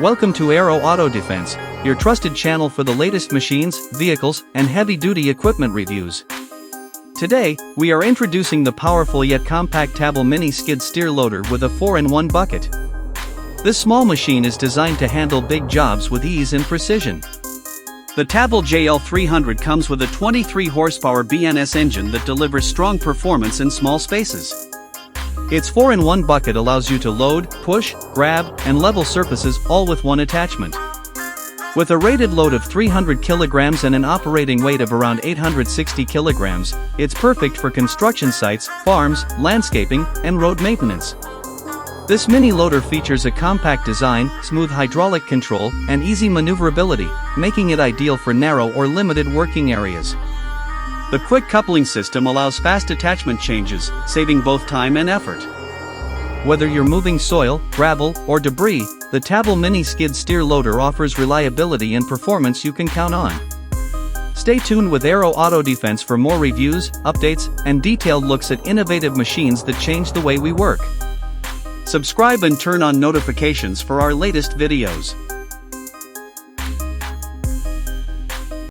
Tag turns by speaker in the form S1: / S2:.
S1: Welcome to AERO Auto Defense, your trusted channel for the latest machines, vehicles, and heavy-duty equipment reviews. Today, we are introducing the powerful yet compact Tavol mini skid steer loader with a 4-in-1 bucket. This small machine is designed to handle big jobs with ease and precision. The Tavol JL300 comes with a 23 horsepower BNS engine that delivers strong performance in small spaces. Its 4-in-1 bucket allows you to load, push, grab, and level surfaces all with one attachment. With a rated load of 300 kilograms and an operating weight of around 860 kilograms, it's perfect for construction sites, farms, landscaping, and road maintenance. This mini loader features a compact design, smooth hydraulic control, and easy maneuverability, making it ideal for narrow or limited working areas. The quick coupling system allows fast attachment changes, saving both time and effort. Whether you're moving soil, gravel, or debris, the Tavol mini skid steer loader offers reliability and performance you can count on. Stay tuned with AERO Auto Defense for more reviews, updates, and detailed looks at innovative machines that change the way we work. Subscribe and turn on notifications for our latest videos.